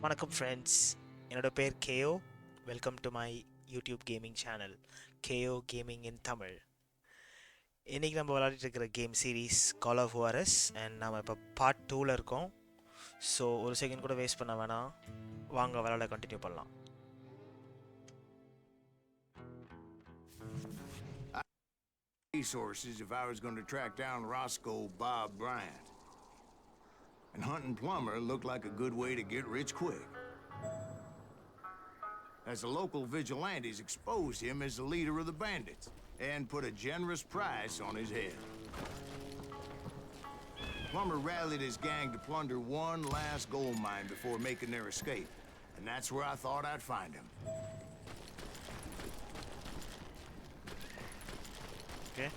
வணக்கம் ஃப்ரெண்ட்ஸ், என்னோட பேர் KO. Welcome to my YouTube gaming channel KO gaming in Tamil. இன்றைக்கி நம்ம விளையாடிட்டு இருக்கிற game series call of Juarez and நம்ம இப்போ பார்ட் 2ல் இருக்கோம். ஸோ ஒரு செகண்ட் கூட வேஸ்ட் பண்ண வேணாம், வாங்க விளையாட கண்டினியூ பண்ணலாம். Resources if I was going to track down Roscoe Bob Bryant. And hunting Plumber looked like a good way to get rich quick. As the local vigilantes exposed him as the leader of the bandits and put a generous price on his head. Plumber rallied his gang to plunder one last gold mine before making their escape, and that's where I thought I'd find him. Okay.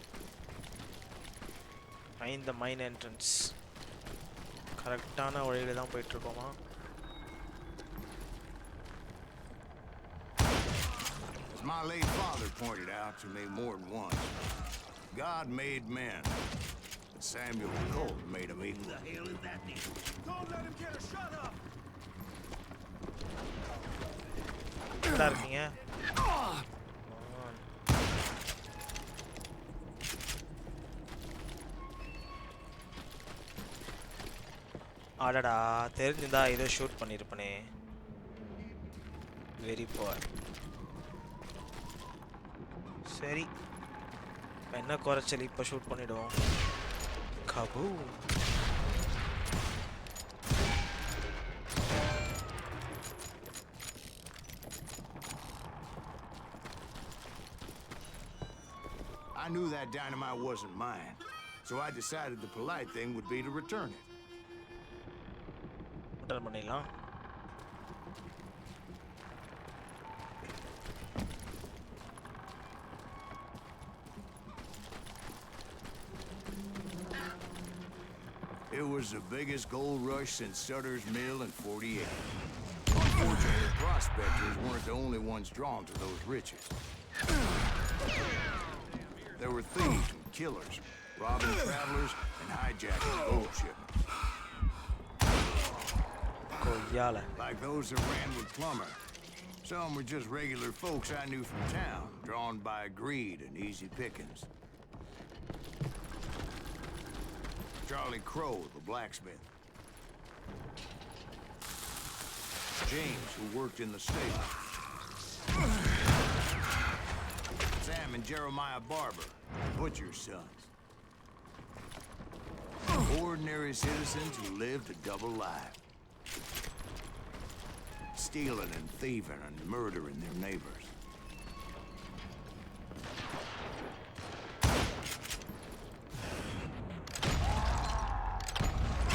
Find the mine entrance. கரெக்டான வழியில தான் போயிட்டு இருக்கோமா? As my late father pointed out to me more than once, God made men, but Samuel Colt made them equal. Who the hell is that nigga? Don't let him get her. Shut up! எங்கடா இருக்கீங்க? அடடா, தெரிஞ்சிருந்தா இதை shoot பண்ணியிருப்பனே. Very poor. சரி, என்ன குறைச்சல், இப்போ shoot பண்ணிடுவோம். கபூ. I knew that dynamite wasn't mine, so I decided the polite thing would be to return it. Return பண்ணிடலாம். It was the biggest gold rush since Sutter's Mill in 48. Unfortunately, prospectors weren't the only ones drawn to those riches. There were thieves and killers, robbing travelers and hijacking gold shipments. Like those that ran with Plumber. Some were just regular folks I knew from town, drawn by greed and easy pickings. Charlie Crow, the blacksmith. James, who worked in the stable. Sam and Jeremiah Barber, the butcher's sons. Ordinary citizens who lived a double life. Stealing and thieving and murdering their neighbors.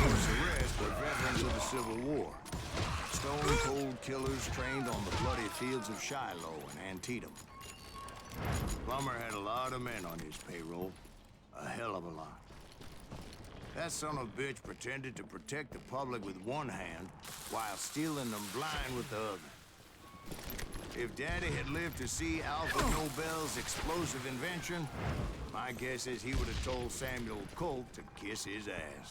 Most the rest were veterans of the Civil War. Stone-cold killers trained on the bloody fields of Shiloh and Antietam. Plummer had a lot of men on his payroll. A hell of a lot. That son of a bitch pretended to protect the public with one hand while stealing them blind with the other. If Daddy had lived to see Alfred Nobel's explosive invention, my guess is he would have told Samuel Colt to kiss his ass.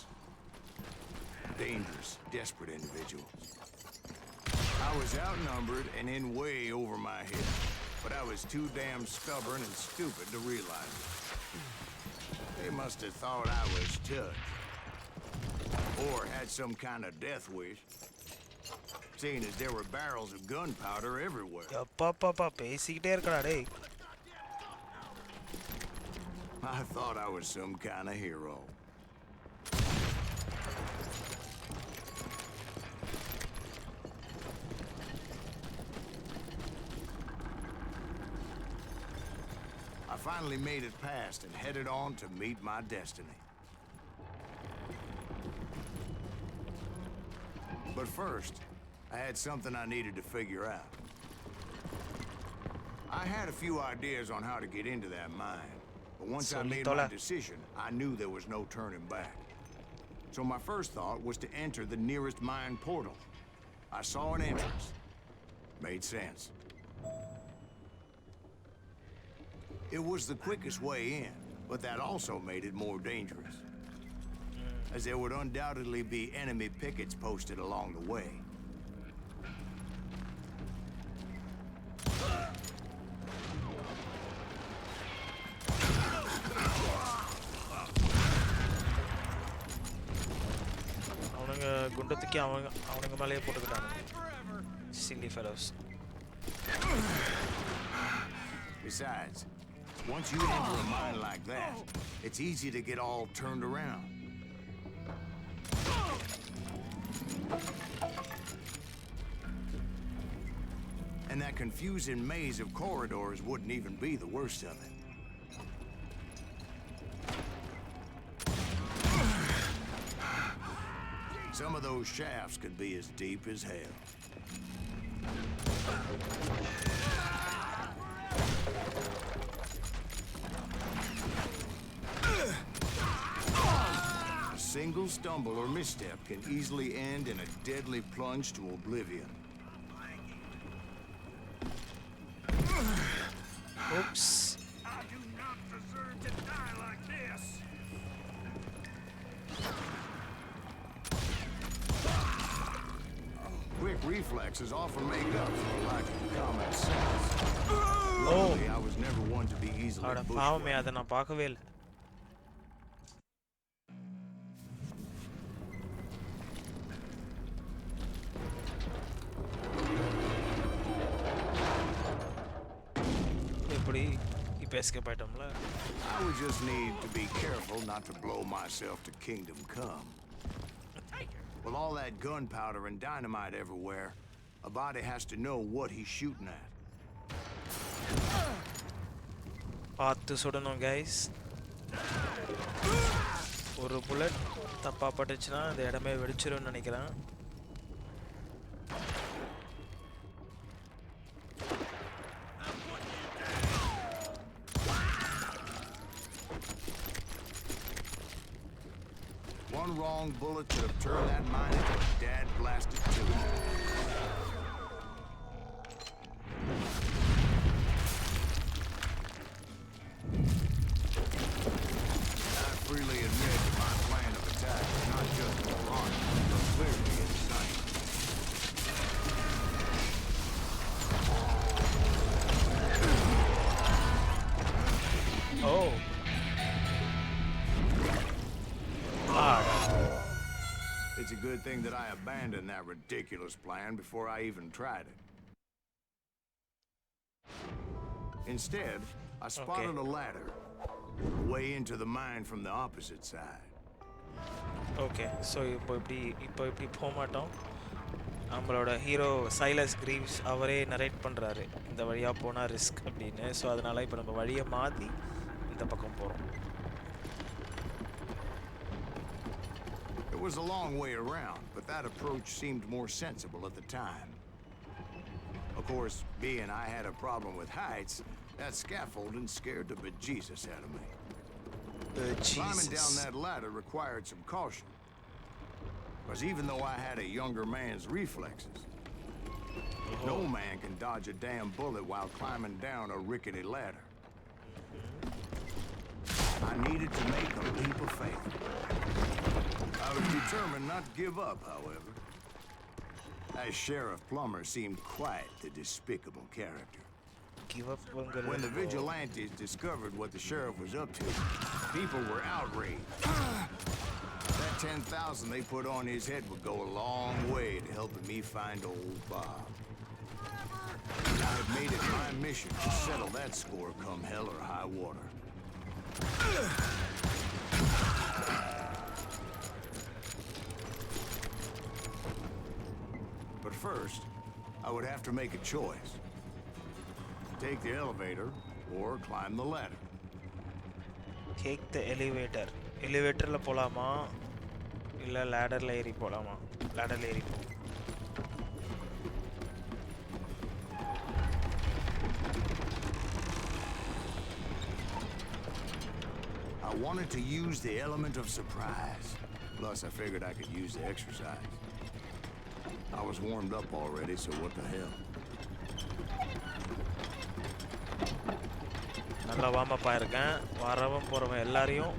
Dangerous, desperate individuals. I was outnumbered and in way over my head, but I was too damn stubborn and stupid to realize it. They must have thought I was touched. Or had some kind of death wish. Seeing as there were barrels of gunpowder everywhere. I thought I was some kind of hero. I finally made it past and headed on to meet my destiny. But first, I had something I needed to figure out. I had a few ideas on how to get into that mine, but once I made my decision, I knew there was no turning back. So my first thought was to enter the nearest mine portal. I saw an entrance. Made sense. It was the quickest way in, but that also made it more dangerous, as there would undoubtedly be enemy pickets posted along the way. குண்டை தூக்கி அவனுங்க மேலேயே போட்டுக்கிட்டானுங்க. Silly fellows. Besides, once you enter a mine like that, it's easy to get all turned around. And that confusing maze of corridors wouldn't even be the worst of it. Some of those shafts could be as deep as hell. A single stumble or misstep can easily end in a deadly plunge to oblivion. Oops. I do not deserve to die like this. Quick reflexes often make up for a lack of common sense. Oh. Luckily, I was never one to be easily அட பாவமே, bushwhacked. அதை நான் பார்க்கவே இல்லை. எப்படி இப்போ escape ஆயிட்டோம்ல. I would just need to be careful not to blow myself to kingdom come. With all that gunpowder and dynamite everywhere, a body has to know what he's shooting at. பார்த்து சுடணும் guys. ஒரு bullet தப்பா பட்டுச்சுன்னா அந்த இடமே வெடிச்சிரும்னு நினைக்கிறேன். One wrong bullet could have turned that mine into a dad-blasted tube. I freely admit that my plan of attack is not just for honor, but clearly insane. Oh. It's a good thing that I abandoned that ridiculous plan before I even tried it. Instead, I spotted a ladder, a way into the mine from the opposite side. Okay, so இப்போ இப்படி போக மாட்டோம். நம்மளோட hero Silas கிரீவ்ஸ் அவரே narrate பண்ணுறாரு இந்த வழியாக போனால் ரிஸ்க் அப்படின்னு. ஸோ அதனால் இப்போ நம்ம வழியை மாற்றி இந்த பக்கம் போகிறோம். It was a long way around, but that approach seemed more sensible at the time. Of course, being I had a problem with heights, that scaffolding scared the bejesus out of me. Climbing down that ladder required some caution. Because even though I had a younger man's reflexes, no man can dodge a damn bullet while climbing down a rickety ladder. I needed to make a leap of faith. I was determined not to give up, however. As Sheriff Plummer seemed quite the despicable character. When the vigilantes discovered what the sheriff was up to, people were outraged. That 10,000 they put on his head would go a long way to helping me find old Bob. I had made it my mission to settle that score come hell or high water. But first, I would have to make a choice. Take the elevator or climb the ladder. Take the elevator. எலிவேட்டரில் போகலாமா இல்லை லேடரில் ஏறி போகலாமா? லேடரில் ஏறி போ. I wanted to use the element of surprise. Plus, I figured I could use the exercise. I was warmed up already, so what the hell? நல்லா warm ஆயிருக்கேன். வரவன் போகிறவன் எல்லாரையும்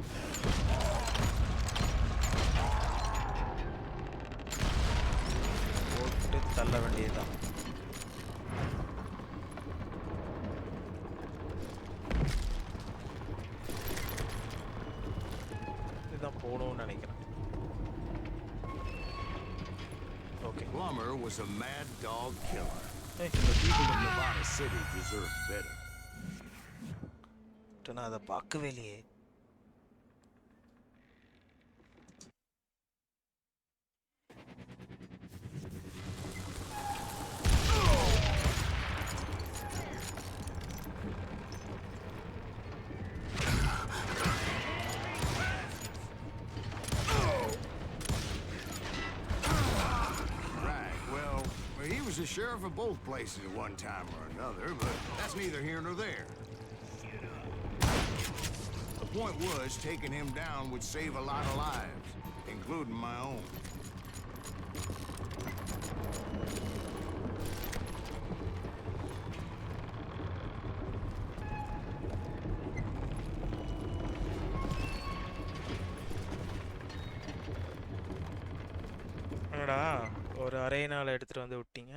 போட்டு தள்ள வேண்டியதுதான். இதுதான் போகணும்னு நினைக்கிறேன். Okay. Plummer was a mad dog killer. Hey. The people of Nevada City deserve better. நான் அதை பார்க்கவே இல்லையே. He was the sheriff of both places at one time or another, but that's neither here nor there. The point was, taking him down would save a lot of lives, including my own. என்னடா ஒரு அரைநாள் எடுத்துட்டு வந்து விட்டீங்க.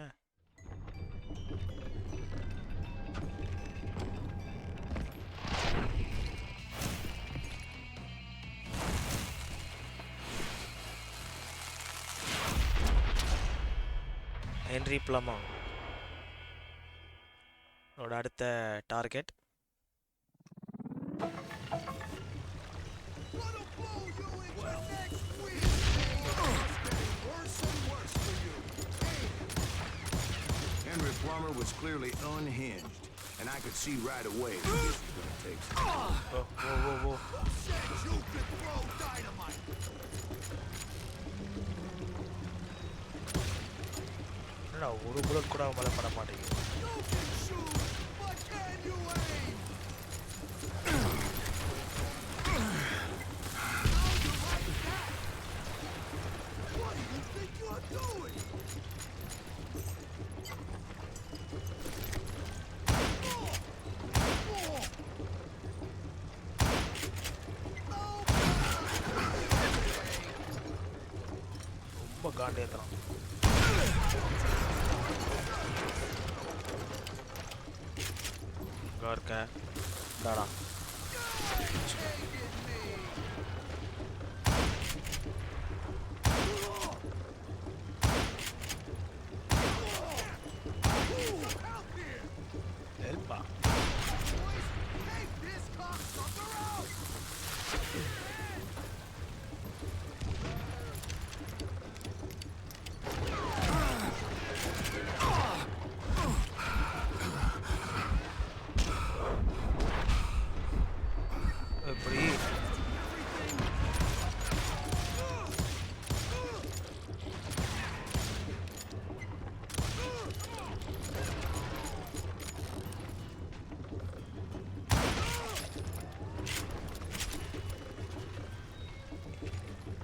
Henry Plummer ஓட அடுத்த target. Henry Plummer was clearly unhinged, and I could see right away that this was going to take some. Whoa. You can throw dynamite. என்னடா ஒரு bullet கூட அவன் மேலே பட மாட்டேங்குது. You can shoot, but can you aim? How you like that? What do you think you're doing? ரொம்ப காண்டேத்துறான். இருக்க டாடா. ஹெல்ப்பா எப்படி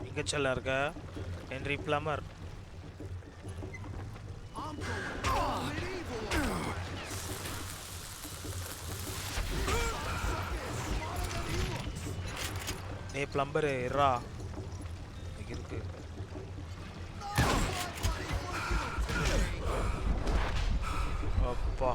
இங்க செல்ல இருக்க ஹென்ரி பிளமர். ஏ பிளம்பர் இரா இருக்கு. அப்பா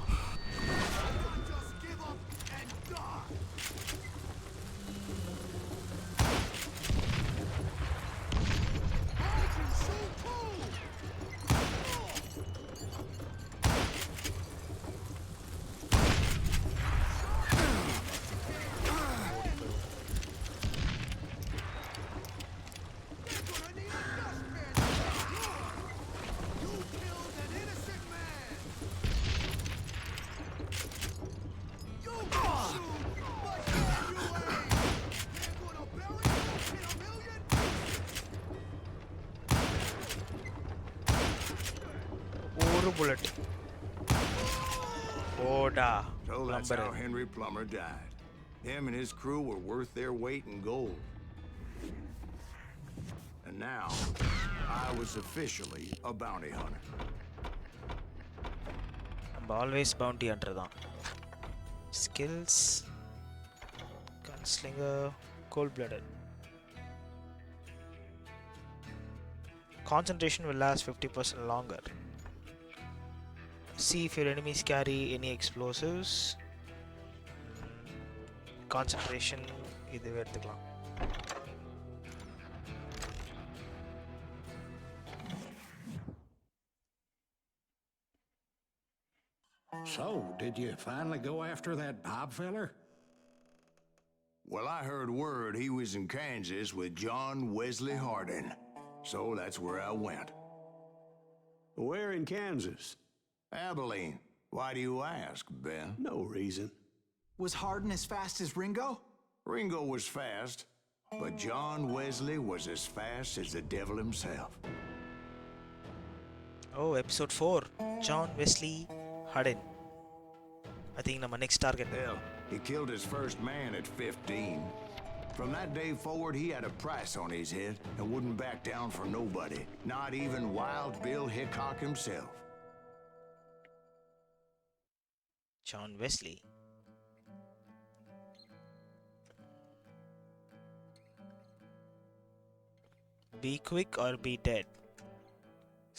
bullet. Oda. So that's how Henry Plummer died. Him and his crew were worth their weight in gold. And now, I was officially a bounty hunter. I'm always bounty hunter தான். Skills. Gunslinger. Cold-blooded. Concentration will last 50% longer. See if your enemies carry any explosives. Concentration இது எடுத்துக்கலாம். So, did you finally go after that Bob feller? Well, I heard word he was in Kansas with John Wesley Hardin. So that's where I went. Where in Kansas? Abilene. Why do you ask, Ben? No reason. Was Hardin as fast as Ringo? Ringo was fast, but John Wesley was as fast as the devil himself. Oh, episode 4. John Wesley Hardin. I think my next target. Hell, he killed his first man at 15. From that day forward, he had a price on his head and wouldn't back down for nobody, not even Wild Bill Hickok himself. John Wesley. Be quick or be dead.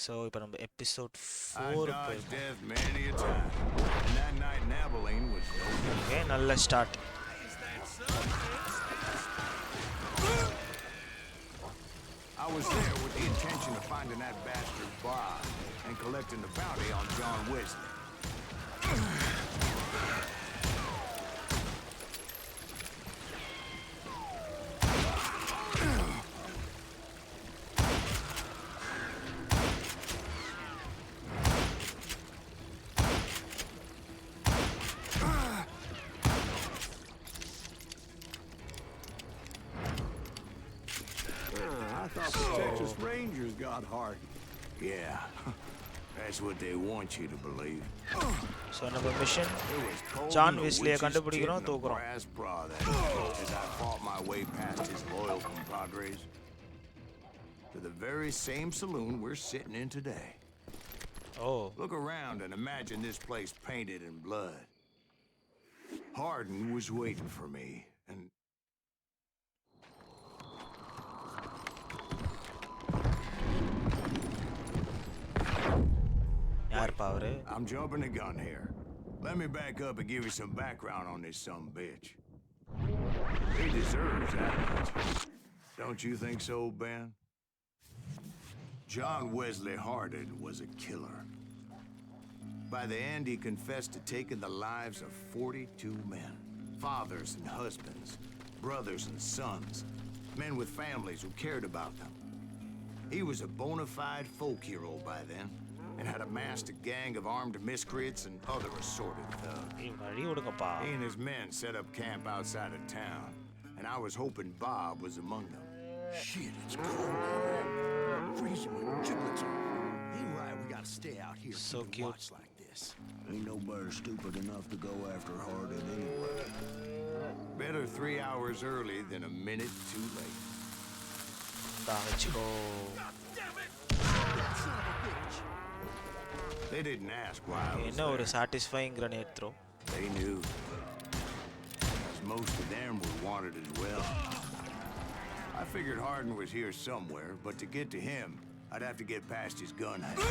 So, இப்போ நம்ம episode I 4 dodged death many a time, and that night in Abilene was no different. okay, நல்ல start. I was there with the intention of finding that bastard Bob and collecting the bounty on John Wesley. I thought the Texas Rangers got Hardin. Yeah, that's what they want you to believe. So, நம்ம mission It was cold John in the Wesley witch's கண்டுபிடிக்கிறோம், tit in a தூக்குறோம். brass bra that night as I fought my way past his loyal compadres to the very same saloon we're sitting in today. Oh, Look around and imagine this place painted in blood. Hardin was waiting for me, and யார் பாவரு? I'm jumping the gun here. Let me back up and give you some background on this sumbitch. He deserves that much. Don't you think so, Ben? John Wesley Hardin was a killer. By the end, he confessed to taking the lives of 42 men. Fathers and husbands, brothers and sons, men with families who cared about them. He was a bona fide folk hero by then, and had amassed a gang of armed miscreants and other assorted thugs. ஏய், வழி விடுங்கப்பா. He and his men set up camp outside of town, and I was hoping Bob was among them. Shit, it's cold. Freezing with giblets on. Ain't right, we gotta stay out here So keeping cute. watch like this. Ain't nobody stupid enough to go after Hardin anyway. Better 3 hours early than a minute too late. இந்தா, வச்சுக்கோ. That son of a bitch. They didn't ask why I was என்ன ஒரு there. satisfying grenade throw. They knew. 'Cause most of them were wanted as well. I figured Hardin was here somewhere, but to get to him, I'd have to get past his gun hand.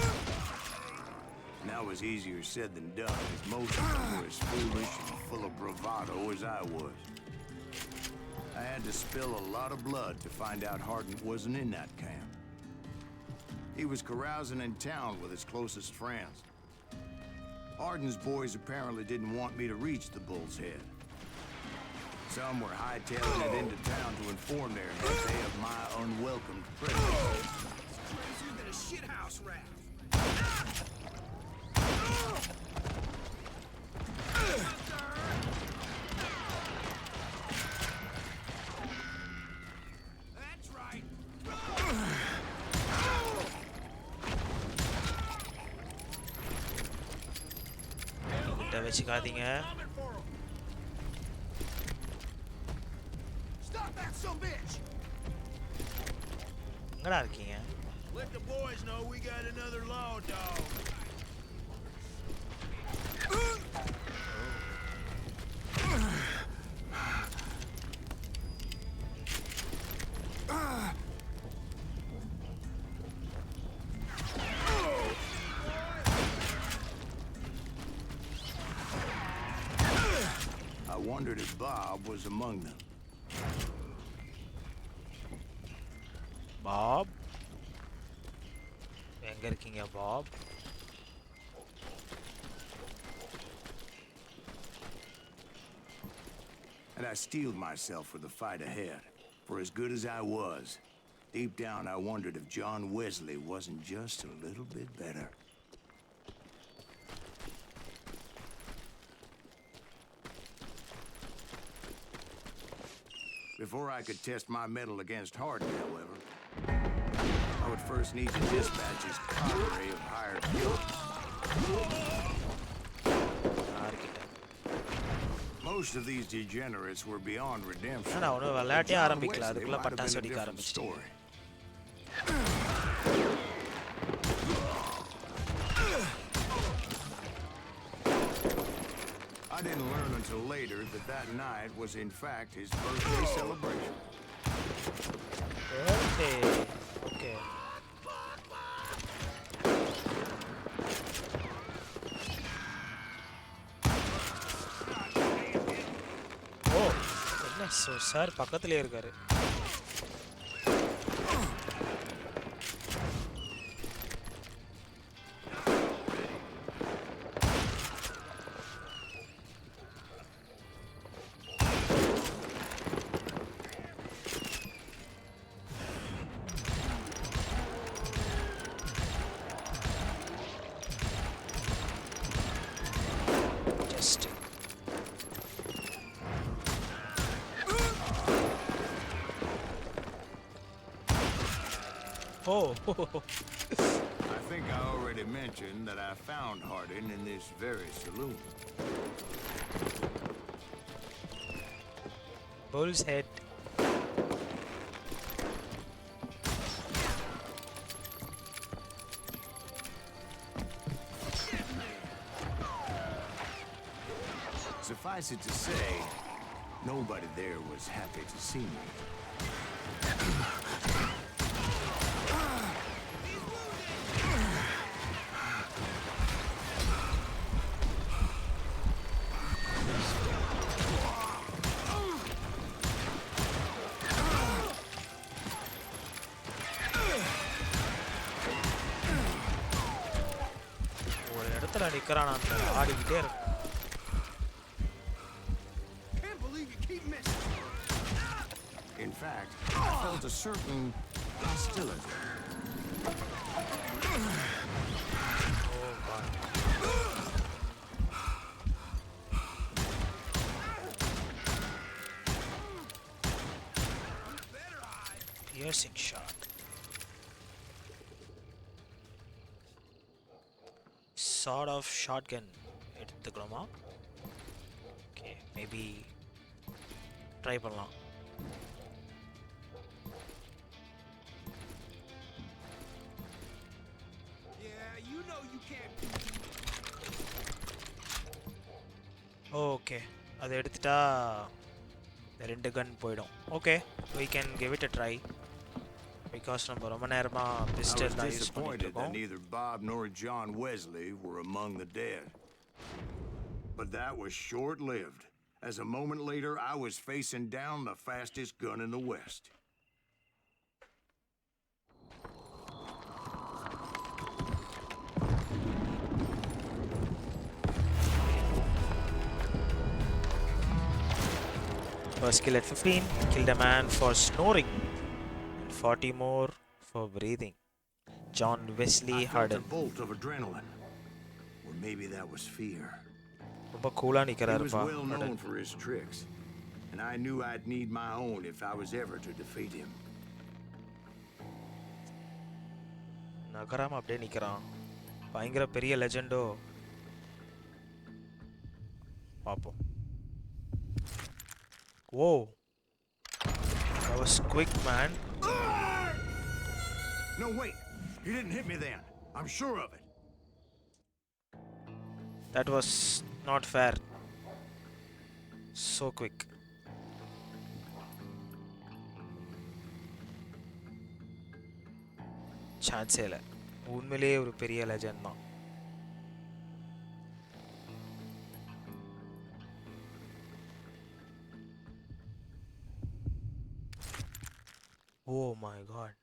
And that was easier said than done, as most of them were as foolish and full of bravado as I was. I had to spill a lot of blood to find out Hardin wasn't in that camp. He was carousing in town with his closest friends. Hardin's boys apparently didn't want me to reach the Bull's Head. Some were hightailing it into town to inform their head they of my unwelcomed presence. Crazier than a shithouse rat. That's right. கிட்ட வச்சுக்காதீங்க. Coming for 'em. Stop that son bitch! எங்கடா இருக்கீங்க? Let the boys know we got another law dog. I wondered if Bob was among them. Bob எங்க இருக்கீங்க Bob? and I steeled myself for the fight ahead. For as good as I was, deep down I wondered if John Wesley wasn't just a little bit better. Before I could test my mettle against Hardin, however, I would first need to dispatch his cadre of hired killers. Most of these degenerates were beyond redemption. ஆனா அவனு விளையாட்டே ஆரம்பிக்கல அதுக்குள்ள பட்டாசு வெடிக்க ஆரம்பிச்சிட்டு. I didn't learn until later that that night was in fact his birthday celebration. Birthday. Okay. Oh, என்ன sir பக்கத்துலயே இருக்காரு. Oh. I think I already mentioned that I found Hardin in this very saloon. Bull's head. Suffice it to say, nobody there was happy to see me. ஒரு இடத்துல நிக்கறான் அந்த ஆடிக்கிட்டே இருக்கு. In fact, I felt a certain hostility. Oh god. Piercing shot. Sort of shotgun. எடுத்துக்கலாமா? Okay, maybe try பண்ணலாம். Okay, அதை எடுத்துட்டா ரெண்டு கன் போய்டும். Okay, we can give it a try. Because நம்ம ரொம்ப நேரமா I pistol was தான் யூஸ் பண்ணிட்டு disappointed that இருக்கோம். neither Bob nor John Wesley were among the dead. But that was short-lived, as a moment later I was facing down the fastest gun in the West. First kill at 15, killed a man for snoring, and 40 more for breathing. John Wesley I felt a Hardin. bolt of adrenaline. Or maybe that was fear. ரொம்ப கூலா He was நிக்கறாருப்பா. well known for his tricks, and I knew I'd need my own if I was ever to defeat him. நகராம அப்படியே நிக்கறான். பயங்கர பெரிய லெஜெண்டோ. பாப்போம். Whoa. That was quick, man. No, wait! He didn't hit me then. I'm sure of it. That was not fair. So quick. சான்ஸே இல்லை. உண்மையிலேயே ஒரு பெரிய legend தான். Oh my god.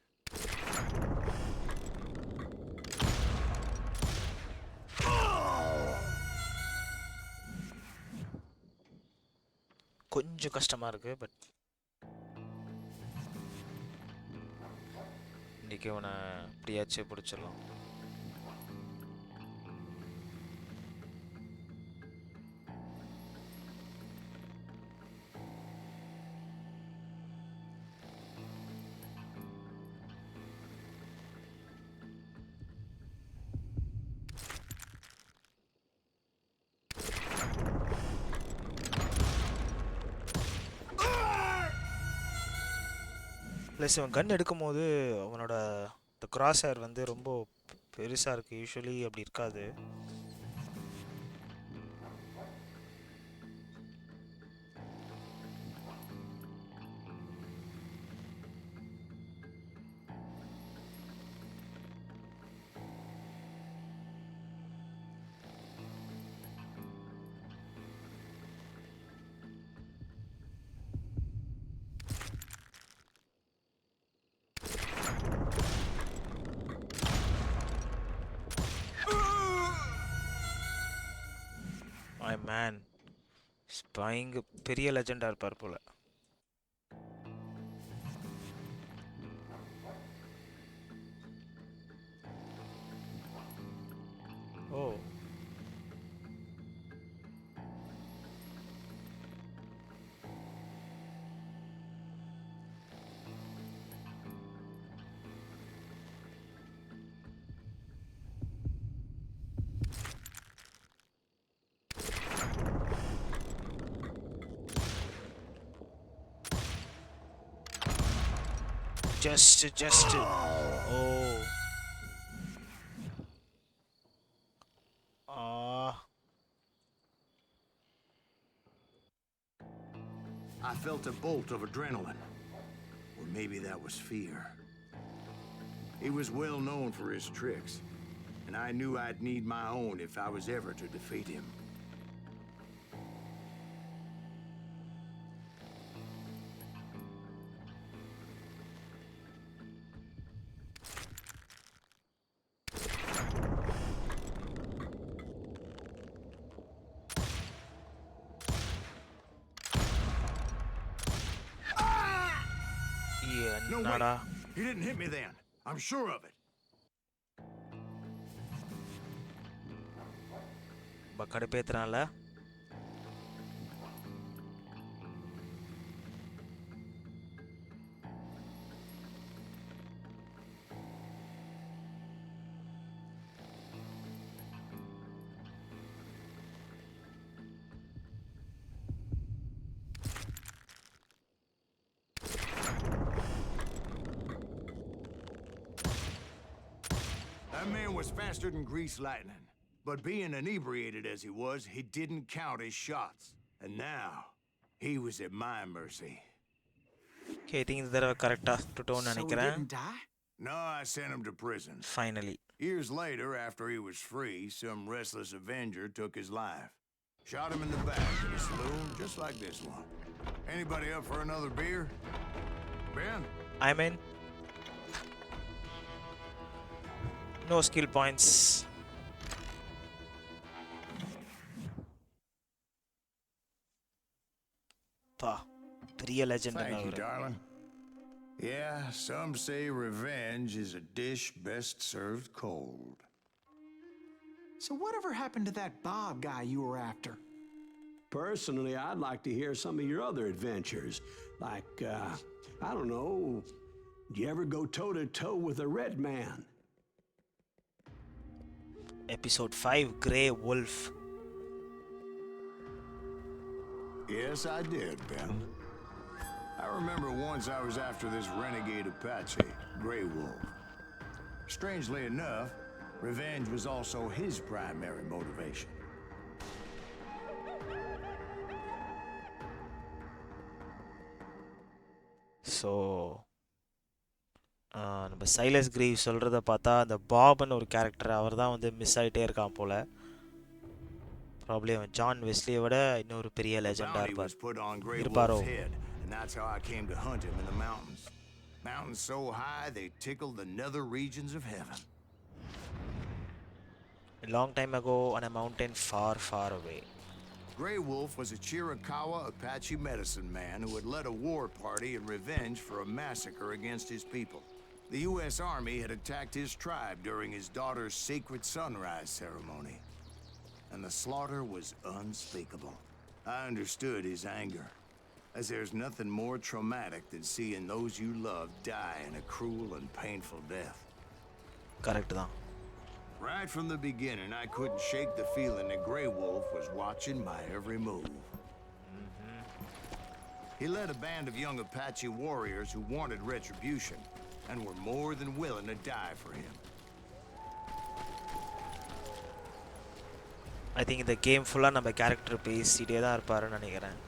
கொஞ்சம் கஷ்டமாக இருக்குது. பட் இன்றைக்கி அவனை எப்படியாச்சும் பிடிச்சிடலாம். ப்ளஸ் அவன் கன் எடுக்கும்போது அவனோட இந்த கிராஸ் ஹேர் வந்து ரொம்ப பெருசாக இருக்குது. யூஸ்வலி அப்படி இருக்காது. மேன் ஸ்பைங்க பெரிய லெஜெண்டாக இருப்பார் போல. ஓ just oh I felt a bolt of adrenaline. Or maybe that was fear. He was well known for his tricks, and I knew I'd need my own if I was ever to defeat him. No, wait. He didn't hit me then. I'm sure of it. கடுப்பேத்துறான்ல. That man was faster than greased lightning. But being inebriated as he was, he didn't count his shots. And now, he was at my mercy. Okay, I think இந்த தடவை கரெக்டா டுட்டோன்னு நினைக்கிறேன். So he didn't die? No, I sent him to prison. Finally. Years later, after he was free, some restless Avenger took his life. Shot him in the back in a saloon just like this one. Anybody up for another beer? Ben? I'm in. No skill points. பெரிய legend. Thank you, darling. Yeah, some say revenge is a dish best served cold. So whatever happened to that Bob guy you were after? Personally, I'd like to hear some of your other adventures. Like, I don't know, did you ever go toe-to-toe with a red man? Episode 5, Grey Wolf. Yes, I did, Ben. I remember once I was after this renegade Apache, Grey Wolf. Strangely enough, revenge was also his primary motivation. So, நம்ம Silas grieve சொல்கிறத பார்த்தா அந்த பாப்னு ஒரு character அவர் தான் வந்து miss ஆகிட்டே இருக்கான் போல். Probably அவன் ஜான் வெஸ்லியை விட இன்னொரு பெரிய லெஜெண்டாக இருப்பாரோ. And that's how I came to hunt him in the mountains. Mountains so high they tickle the nether regions of heaven. A long time ago on a mountain far, far away. Grey Wolf was a Chiricahua Apache medicine man who had led a war party in revenge for a massacre against his people. The U.S. Army had attacked his tribe during his daughter's sacred sunrise ceremony, and the slaughter was unspeakable. I understood his anger, as there's nothing more traumatic than seeing those you love die in a cruel and painful death. Correct தான். Right from the beginning, I couldn't shake the feeling that Grey Wolf was watching my every move. He led a band of young Apache warriors who wanted retribution and were more than willing to die for him. I think இந்த game ஃபுல்லா நம்ம character பேசிட்டே தான் இருப்பாருன்னு நினைக்கிறேன்.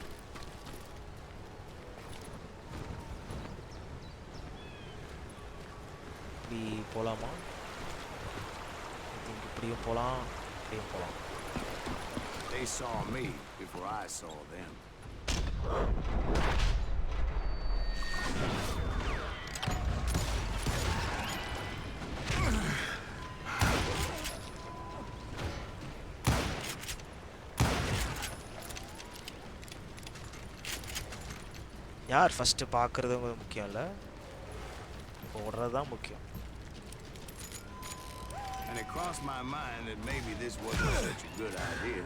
இப்படி போலாமா? இப்படியும் போலாம், இப்படியும் போலாம். They saw me before I saw them. யார் ஃபர்ஸ்ட் பார்க்கறது முக்கியம் இல்ல, ஓடுறது தான் முக்கியம். And it crossed my mind that maybe this wasn't such a good idea.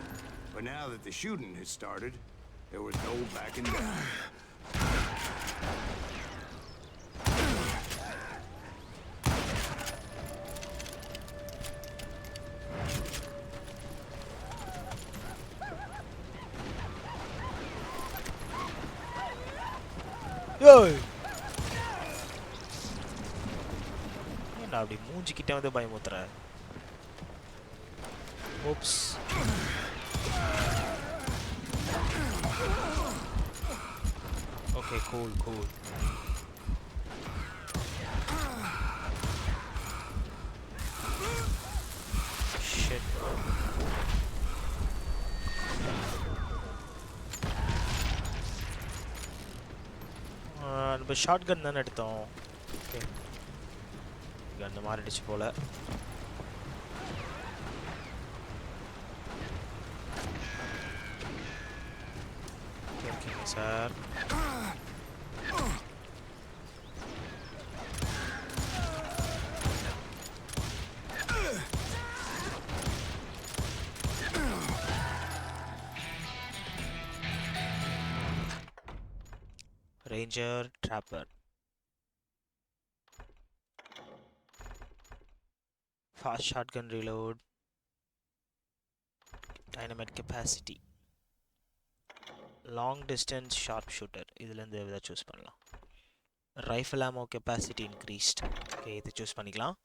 But now that the shooting had started, there was no backing down. ஏய், ஏன்டா அப்படி மூஞ்சிக்கிட்ட வந்து பயமுத்துற? Oops. Okay, cool. Shit. நம்ம ஷார்ட் கன் தானே எடுத்தோம். ஓகே, கன் மாறிடுச்சு போல. Sir Ranger Trapper. Fast shotgun reload. Dynamite capacity. Long distance sharpshooter. இதுல இருந்து எதை choose பண்ணலாம்? Rifle ammo capacity increased. Okay, இதை choose பண்ணிக்கலாம்.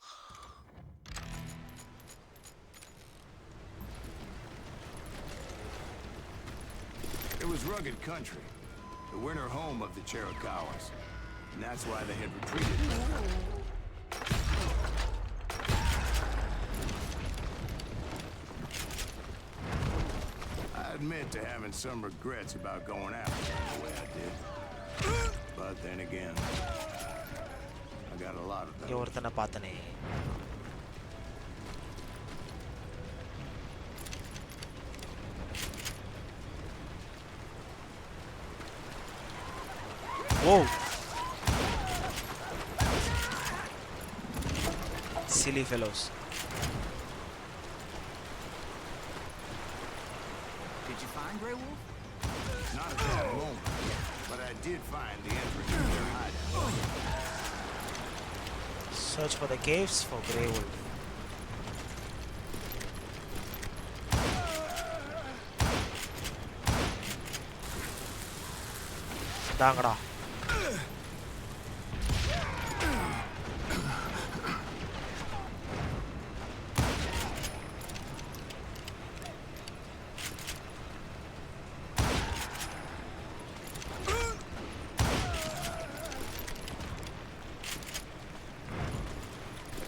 It was rugged country, the winter home of the Chiricahuas, and that's why they had retreated. I admit to having some regrets about going after them the way I did. But then again, I got a lot of them. ஒருத்தனை பார்த்தனே. Whoa! Silly fellows. Did you find Grey Wolf? Not at that moment, but I did find the entrance to their hideout. Search for the caves for Grey Wolf. தாங்கடா.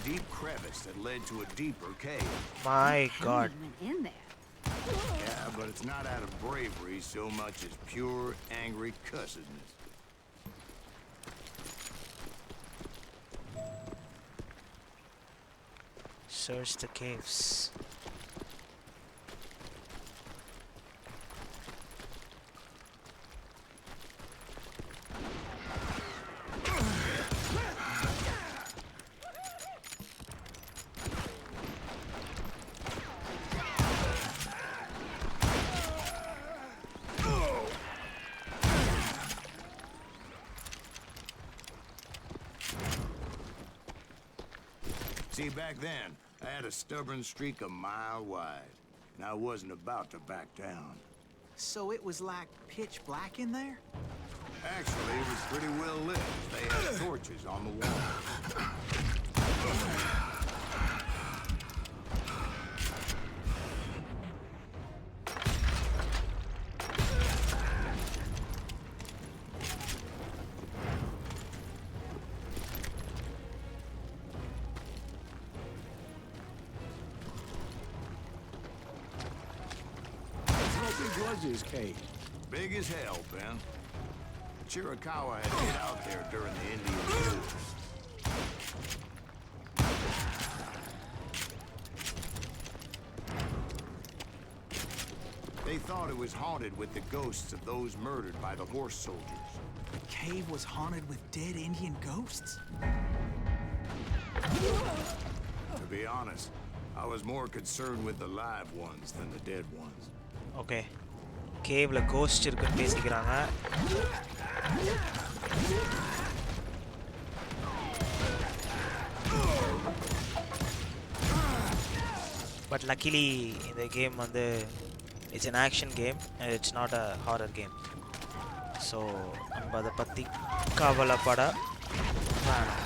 Deep crevice that led to a deeper cave. My God. Went in there. Yeah, but it's not out of bravery so much as pure, angry cussedness. Search the caves. See, back then, I had a stubborn streak a mile wide, and I wasn't about to back down. So it was like pitch black in there? Actually, it was pretty well lit. They had torches on the wall. How big was his cave? Big as hell, Ben. Chiricahua had hid out there during the Indian Wars. They thought it was haunted with the ghosts of those murdered by the horse soldiers. The cave was haunted with dead Indian ghosts? To be honest, I was more concerned with the live ones than the dead ones. Okay கேவ்ல ghost இருக்குன்னு பேசிக்கிறாங்க. But luckily இந்த game வந்து it's an action game and it's not a horror game. So நம்ம அதை பற்றி கவலைப்பட வேணாம்.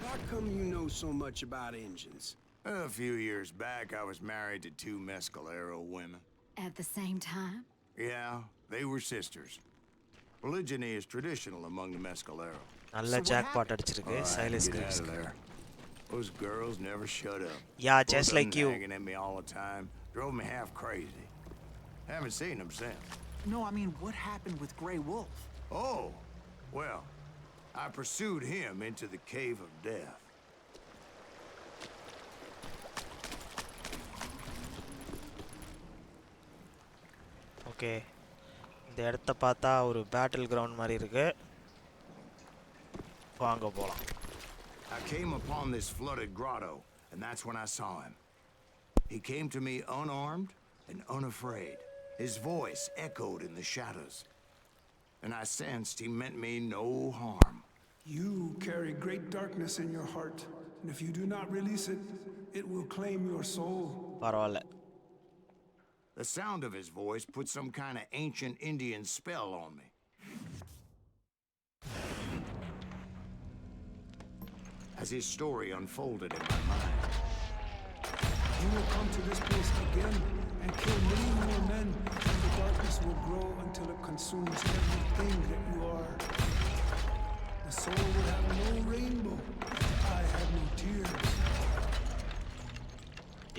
How come you know so much about engines? A few years back, I was married to 2 Mescalero women. At the same time? Yeah, they were sisters. Polygyny is traditional among the Mescalero. நல்ல jackpot அடிச்சிருக்கு All right, Silas get out கிரிப்ஸ். of there. Those girls never shut up. Yeah, Both just of like them you. Nagging at me all the time, drove me half crazy. Haven't seen them since. No, I mean, what happened with Grey Wolf? Oh, well, I pursued him into the Cave of Death. Okay இந்த இடத்த பார்த்தா ஒரு battle ground மாதிரி இருக்கு. வாங்க போலாம். I came upon this flooded grotto, and that's when I saw him. He came to me unarmed and unafraid. His voice echoed in the shadows, and I sensed he meant me no harm. You carry great darkness in your heart, and if you do not release it, it will claim your soul. பரவாயில்ல. The sound of his voice put some kind of ancient Indian spell on me. As his story unfolded in my mind, You will come to this place again and kill many more men, and the darkness will grow until it consumes everything that you are. The soul will have no rainbow, I have no tears.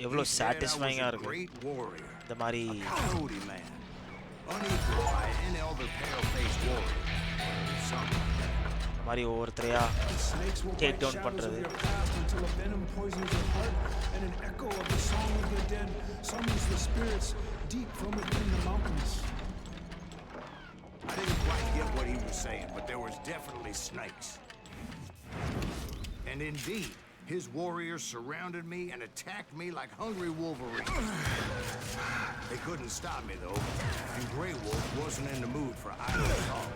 எவ்வளோ he said I was சாட்டிஸ்ஃபைங்காக a இருக்கு great warrior, இந்த மாதிரி. coyote man, unequaled by any other pale-faced warrior. Something like that. இந்த மாதிரி ஒவ்வொருத்தரையா The snakes will Take bite down shadows பண்றது. of your past until a venom poisons your heart, and an echo of the song of the dead summons the spirits deep from within the mountains. I didn't quite get what he was saying, but there was definitely snakes. And indeed, his warriors surrounded me and attacked me like hungry wolverines. They couldn't stop me, though, and Grey Wolf wasn't in the mood for idle talk.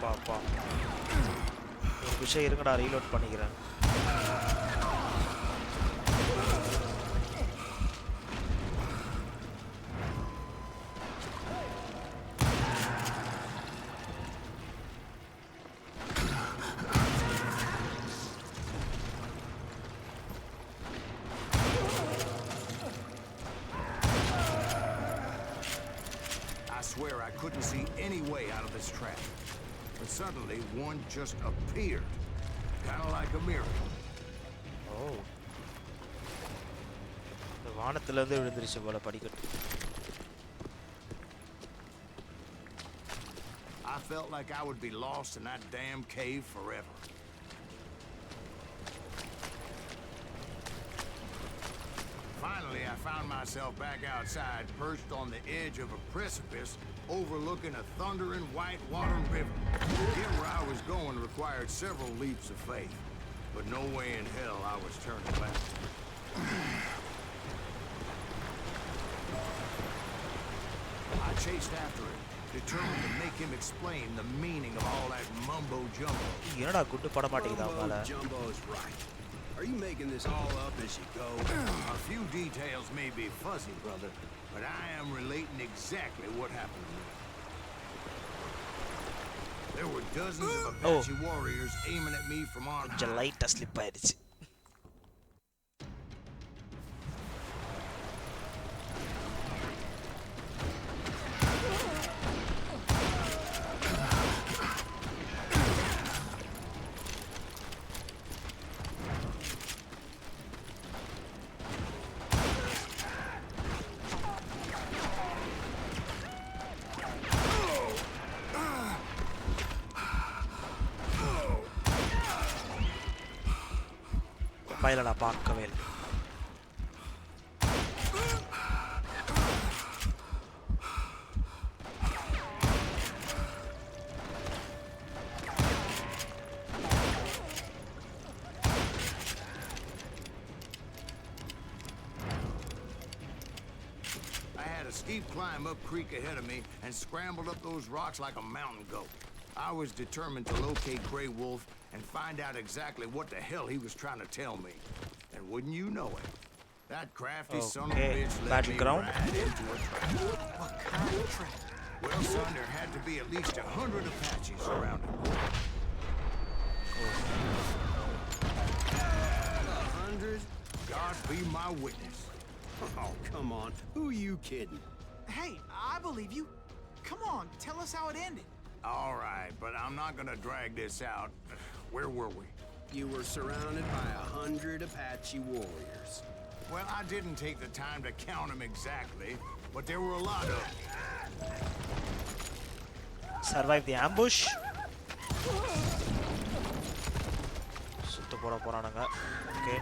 பாப்பா ஒரு விஷயம் இருக்குடா reload பண்ணிக்கிறேன். I swear I couldn't see any way out of this trap. But suddenly, one just appeared. Kind of like a miracle. ஓ இந்த வானத்துலேருந்து விழுந்துருச்சு போல படிக்கட்டு. I felt like I would be lost in that damn cave forever. Eventually, I found myself back outside, perched on the edge of a precipice, overlooking a thundering white-water river. To get where I was going required several leaps of faith, but no way in hell I was turning back. I chased after him, determined to make him explain the meaning of all that mumbo-jumbo. என்னடா குண்டு பட மாட்டேங்குதா அவனால? Jumbo's right. Are you making this all up as you go? A few details may be fuzzy, brother, but I am relating exactly what happened to me. There were dozens of Apache warriors aiming at me from on high. கொஞ்சம் லைட்டா slip ஆயிடுச்சு. பையலடா பார்க்கவே இல்லை. A steep climb up creek ahead of me and scrambled up those rocks like a mountain goat. I was determined to locate Grey Wolf and find out exactly what the hell he was trying to tell me. And wouldn't you know it, that crafty son of a bitch led me right into a trap. What kind of trap? Well, son, there had to be at least 100 Apaches around him. 100? God be my witness. Oh, come on. Who are you kidding? Hey, I believe you. Come on, tell us how it ended. All right, but I'm not gonna drag this out. Where were we? You were surrounded by 100 Apache warriors. Well, I didn't take the time to count them exactly, but there were a lot of them. Survive the ambush. சுத்து போறானுங்க. Okay.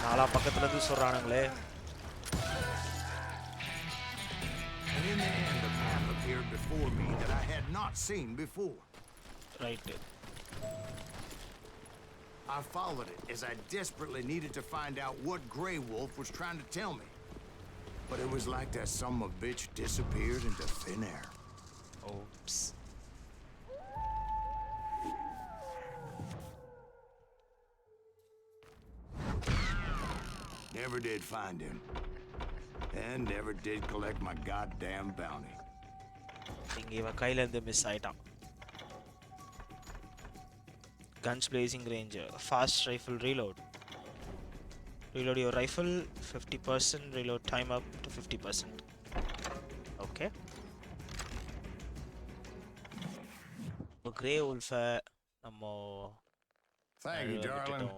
நாலா பக்கத்துல இருந்து சொல்றானுங்களே. And in the end, a path appeared before me that I had not seen before. Right. I followed it as I desperately needed to find out what Grey Wolf was trying to tell me. But it was like that son of a bitch disappeared into thin air. Oops. Never did find him. And never did collect my goddamn bounty. இங்க இவன் கையில இருந்து miss ஆயிட்டான். Guns blazing ranger. Fast rifle reload. Reload your rifle 50%. Reload time up to 50%. Okay. Grey Wolf நம்ம Thank you, darling.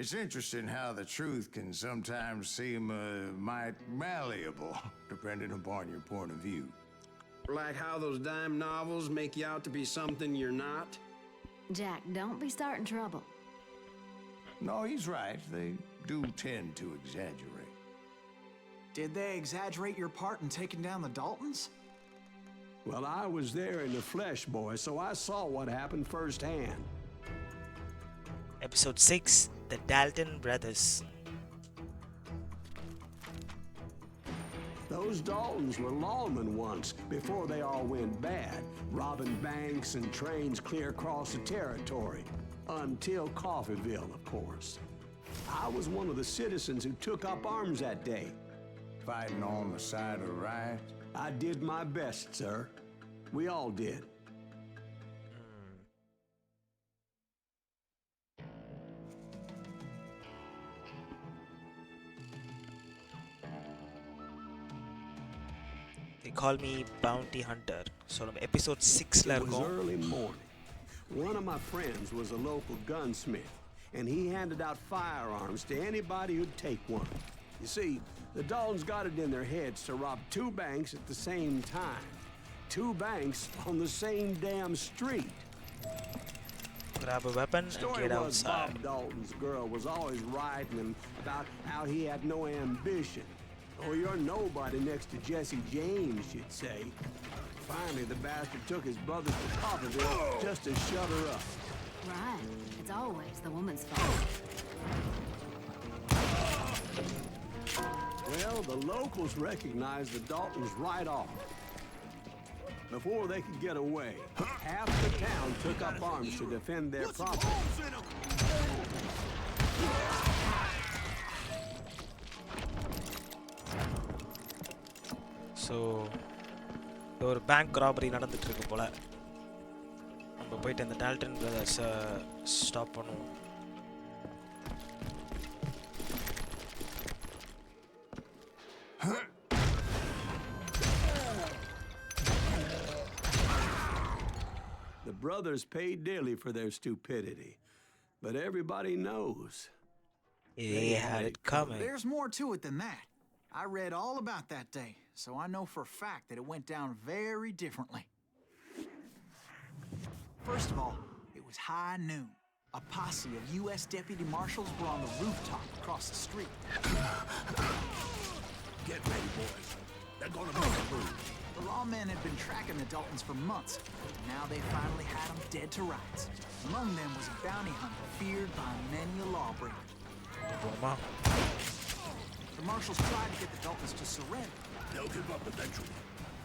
It's interesting how the truth can sometimes seem might malleable, depending upon your point of view. Like how those dime novels make you out to be something you're not? Jack, don't be starting trouble. No, he's right. They do tend to exaggerate. Did they exaggerate your part in taking down the Daltons? Well, I was there in the flesh, boy, so I saw what happened firsthand. Episode 6, The Dalton Brothers. Those Daltons were lawmen once, before they all went bad, robbing banks and trains clear across the territory. Until Coffeeville, of course. I was one of the citizens who took up arms that day. Fighting on the side of right? I did my best, sir. We all did. call me bounty hunter. So நம்ம episode 6ல It was இருக்கோம். early morning. One of my friends was a local gunsmith, and he handed out firearms to anybody who'd take one. You see, the Daltons got it in their heads to rob 2 banks at the same time. 2 banks on the same damn street. Grab a weapon and Story get was outside. Bob Dalton's girl was always writing him about how he had no ambition. Oh, you're nobody next to Jesse James, she'd say. Finally, the bastard took his brothers to Coffeyville just to shut her up. Right. It's always the woman's fault. Well, the locals recognized the Daltons right off. Before they could get away, half the town took up arms to defend their property. So ஒரு bank robbery நடந்துட்டு இருக்கு போல. நம்ம போயிட்டு அந்த Dalton பிரதர்ஸை stop பண்ணுவோம். The brothers paid dearly for their stupidity, but everybody knows. They had it coming. There's more to it than that. I read all about that day, so I know for a fact that it went down very differently. First of all, it was high noon. A posse of U.S. deputy marshals were on the rooftop across the street. Get ready, boys. They're gonna make a move. The lawmen had been tracking the Daltons for months. Now they finally had them dead to rights. Among them was a bounty hunter feared by many a lawbreaker. The marshals tried to get the Daltons to surrender. They'll give up eventually.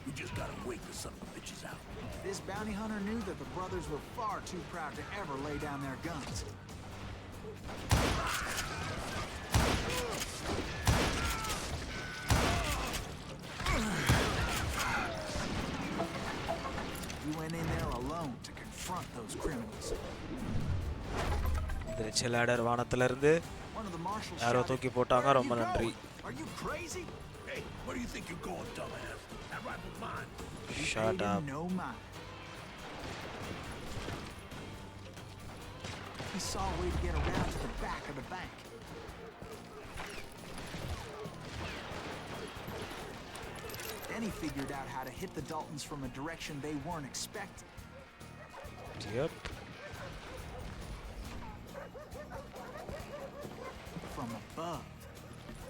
We just gotta wait till some bitches out. This bounty hunter knew that the brothers were far too proud to ever lay down their guns. We went in there alone to confront those criminals. இந்த செல்லாடர் வானத்துல இருந்து One of the marshals யாரோ shouted, தூக்கி போட்டாங்க. "Where are ரொம்ப you நன்றி. going? Are you crazy?" Hey, where do you think you're going, dumbass? That rifle's mine. Shut Paid him up. no mind. He saw a way to get around to the back of the bank. Then he figured out how to hit the Daltons from a direction they weren't expecting. Yep. From above.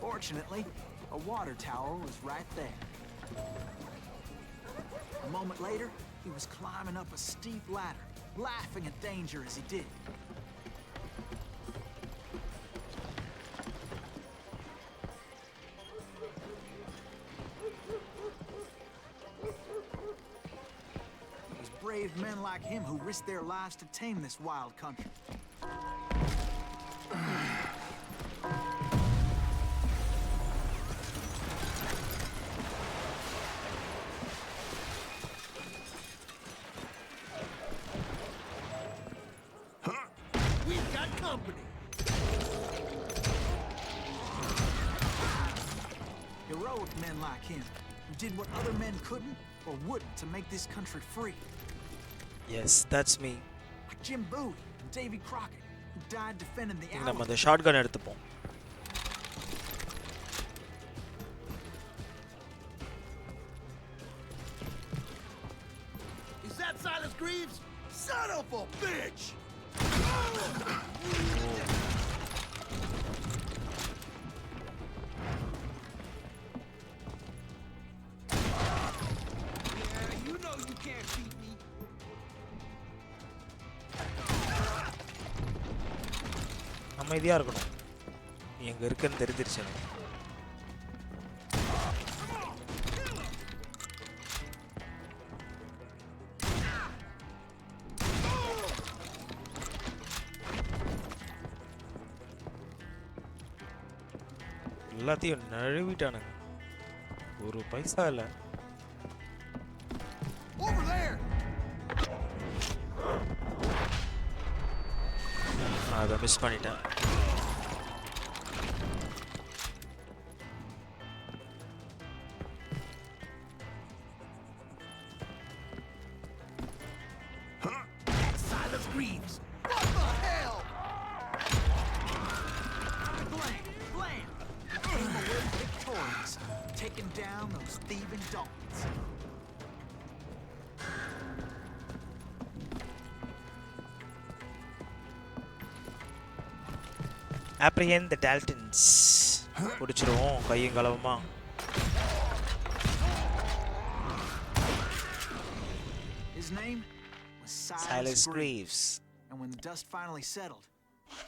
Fortunately, a water tower was right there. A moment later, he was climbing up a steep ladder, laughing at danger as he did. It was brave men like him who risked their lives to tame this wild country. We've got company. Heroic men like him, who did what other men couldn't or wouldn't to make this country free. Yes, that's me. Like Jim Bowie and Davy Crockett, who died defending the நம்ம Alamo. அந்த shotgun எடுத்துப்போம். Is that Silas Greaves? Son of a bitch! Yeah, you know you can't beat me. அமைதியா இருக்கணும். நீ எங்க இருக்குன்னு தெரிஞ்சிருச்சு எனக்கு. எல்லாத்தையும் நழுவிட்டானுங்க. ஒரு பைசா இல்ல. Over there! அதை மிஸ் பண்ணிட்டேன். Greaves! What the hell? Blam! You came away victorious, taking down those thieving Daltons. Apprehend the Daltons. பிடிச்சிருவோம் கையும் களவுமா. His name was Silas Greaves. And when the dust finally settled,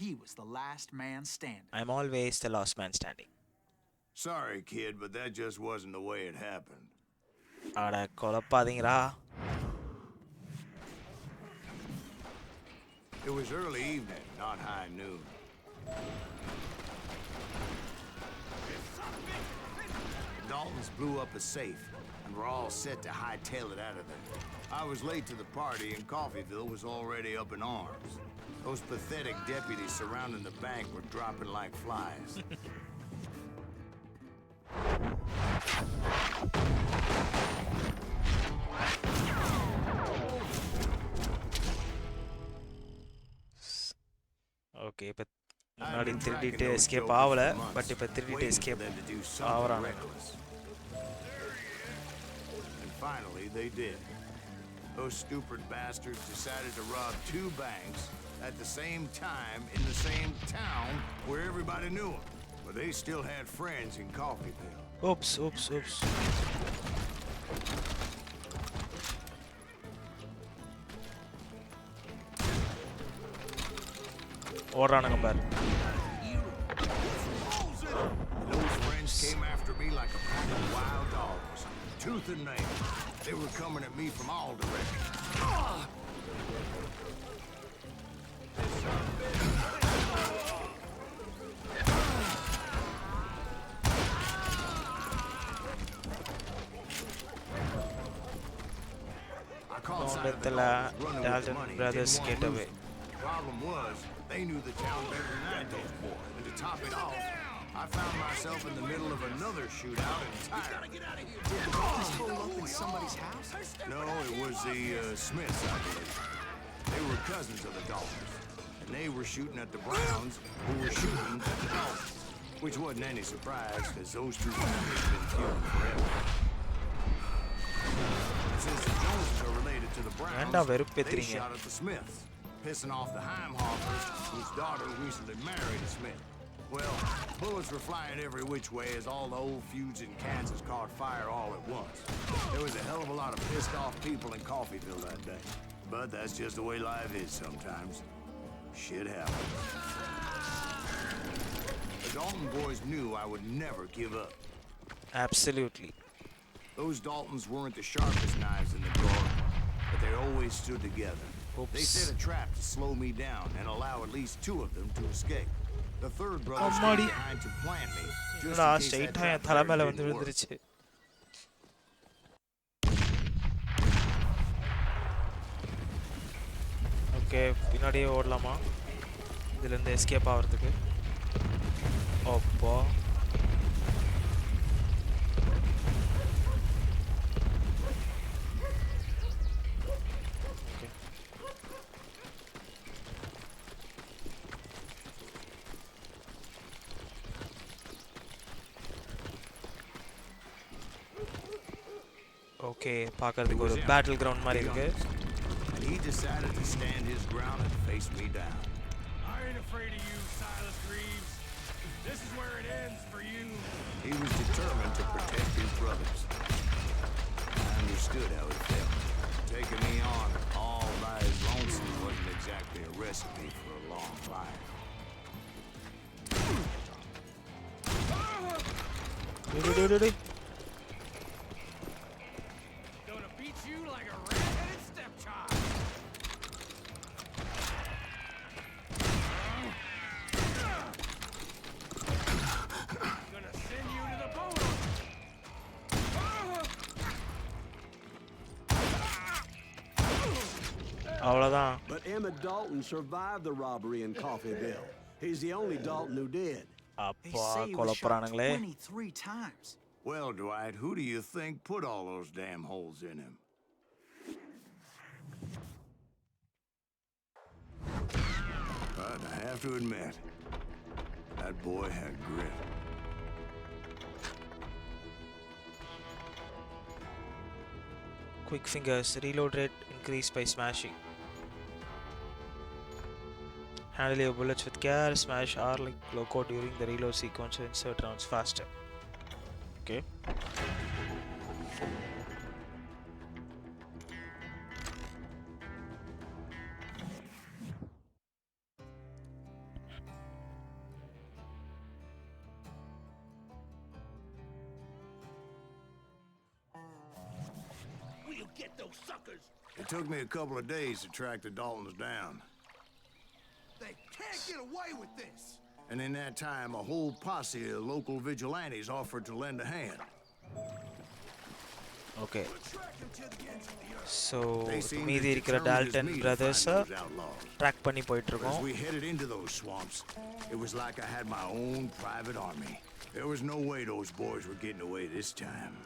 he was the last man standing. I'm always the last man standing. Sorry, kid, but that just wasn't the way it happened. அட கொலப்பாதீங்கடா. It was early evening, not high noon. The Daltons blew up a safe, and were all set to hightail it out of there. I was late to the party, and Coffeeville was already up in arms. Those pathetic deputies surrounding the bank were dropping like flies. Okay இப்போ முன்னாடி திருடிட்டு escape ஆகல but இப்போ திருடிட்டு escape ஆகுறாங்க. And finally they did. Those stupid bastards decided to rob 2 banks at the same time in the same town where everybody knew them. But they still had friends in Coffeeville. Oops. ஓடுறானுங்க பாரு. Those friends came after me like a pack of wild dogs, tooth and nail. They were coming at me from all directions. I caught sight of the dogs running with the Dalton money. brothers Didn't get want to lose away. them. The problem was, they knew the town better than I did. And to top it off, I found myself in the middle of another shootout entirely. Did the Daltons pull up in somebody's house? No, it was the Smiths, I believe. They were cousins of the Daltons. And they were shooting at the Browns, who were shooting at the Daltons. Which wasn't any surprise, because those 2 families have been feuding forever. And since the Joneses are related to the Browns, they shot at the Smiths, pissing off the Heimhoffers, whose daughter recently married a Smith. Well, bullets were flying every which way as all the old feuds in Kansas caught fire all at once. There was a hell of a lot of pissed off people in Coffeeville that day. But that's just the way life is sometimes. Shit happens. The Dalton boys knew I would never give up. Absolutely. Those Daltons weren't the sharpest knives in the drawer, but they always stood together. Oops. They set a trap to slow me down and allow at least 2 of them to escape. The third brother stayed behind to plant me, just in case that trap fire didn't work. Okay பின்னாடியே ஓடலாமா இதுலேருந்து escape ஆகிறதுக்கு? அப்பா okay பார்க்கறதுக்கு ஒரு battle ground மாதிரி இருக்கு. And he decided to stand his ground and face me down. I ain't afraid of you, Silas Greaves. This is where it ends for you. He was determined to protect his brothers. I understood how he felt. Taking me on all by his lonesome wasn't exactly a recipe for a long life. Gonna beat you like a red-headed stepchild. Gonna send you to the bone. அவ்வளோதான். But Emmett Dalton survived the robbery in Coffeeville. He's the only Dalton who did. அப்பா கொலப்புறானுங்களே. 23 times. Well, Dwight, who do you think put all those damn holes in him? But I have to admit, that boy had grit. Quick fingers, reload rate increased by smashing. Handle your bullets with care, smash R like loco during the reload sequence to insert rounds faster. Okay. We'll get those suckers. It took me a couple of days to track the Daltons down. They can't get away with this. And in that time, a whole posse of local vigilantes offered to lend a hand. Okay. We'll track them to the ends of the earth. So They seemed மீதி as இருக்கிற determined as Dalton me to brothers find those outlaws. Track பண்ணி போயிட்டு But as இருக்கோம். we headed into those swamps, it was like I had my own private army. There was no way those boys were getting away this time.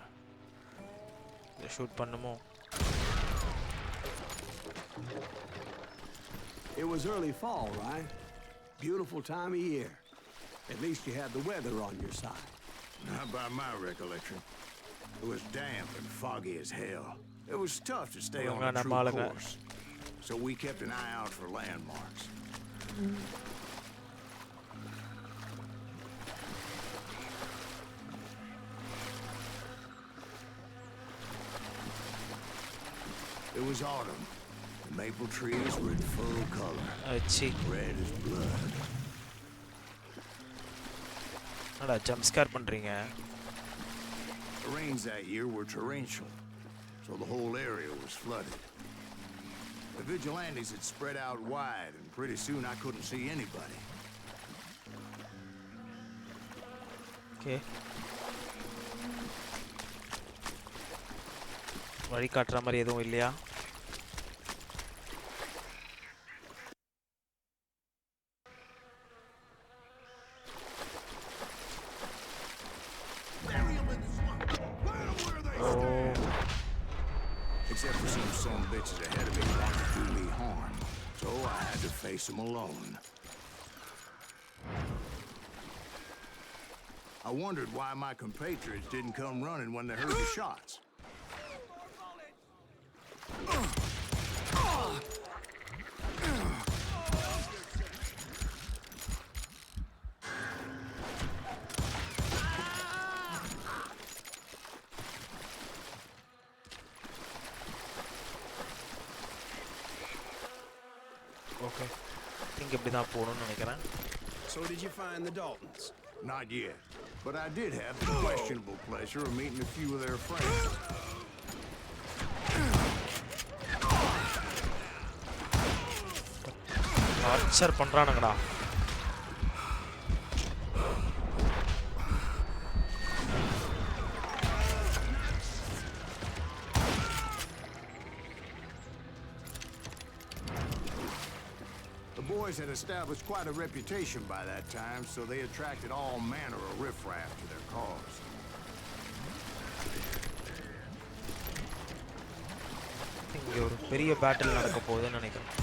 Shoot பண்ணுமோ? It was early fall, right? Beautiful time of year. At least you had the weather on your side. Not by my recollection. It was damp and foggy as hell. It was tough to stay on a true course. So we kept an eye out for landmarks. It was autumn. The maple trees were in full color. அச்சி. Red as blood. என்னடா jump scare பண்றீங்க? The rains that year were torrential, so the whole area was flooded. The vigilantes had spread out wide, and pretty soon I couldn't see anybody. Okay. வழி காட்டுற மாதிரி எதுவும் இல்லையா? Except for some son bitches ahead of me wanting to do me harm. So I had to face them alone. I wondered why my compatriots didn't come running when they heard the shots. Okay. Think இப்படி தான் போகணும்னு நினைக்கிறேன். So did you find the Daltons? Not yet, but I did have the questionable pleasure of meeting a few of their friends. Torture பண்றானுங்கடா. The boys had established quite a reputation by that time, so they attracted all manner of riffraff to their cause. இங்க ஒரு பெரிய battle நடக்க போகுதுன்னு நினைக்கிறேன்.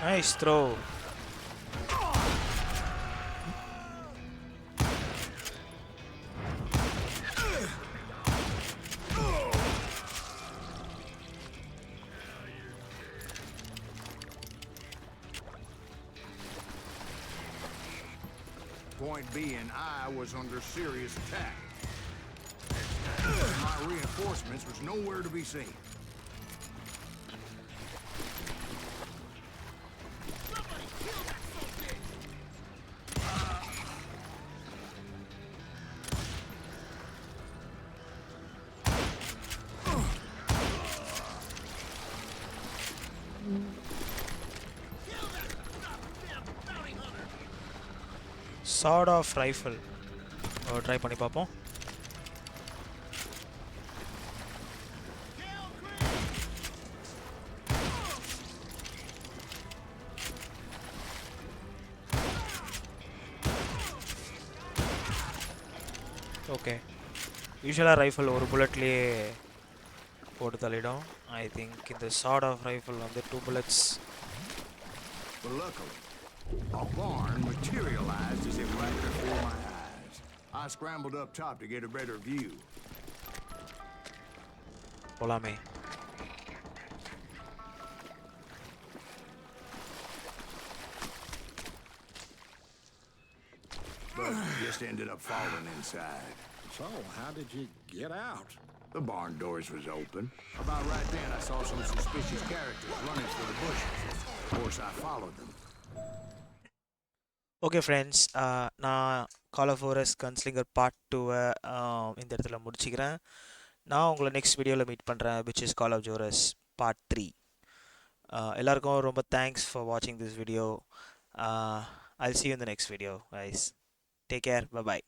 Nice throw. Point being, I was under serious attack. My reinforcements was nowhere to be seen. Sword of rifle. Try பண்ணி பார்ப்போம். Okay. யூஷுவலாக rifle ஒரு புல்லட்லேயே போட்டு தள்ளிடும். I think இந்த sawed off rifle வந்து 2 bullets. But luckily, a barn materialized as if right before my eyes. I scrambled up top to get a better view. போலாமே. But just ended up falling inside. So, how did you get out? The barn doors was open. About right then, I saw some suspicious characters running through the bushes. Of course, I followed them. Okay friends, நான் கால் of வாரஸ் கன்ஸ்லிங்கர் part 2 இந்த இடத்துல முடிச்சுக்கிறேன். நான் உங்களை next வீடியோவில் meet பண்ணுறேன், which is call of Juarez part 3. எல்லாருக்கும் ரொம்ப தேங்க்ஸ் ஃபார் வாட்சிங் this video. I'll see you in the next video, guys. Take care. Bye bye.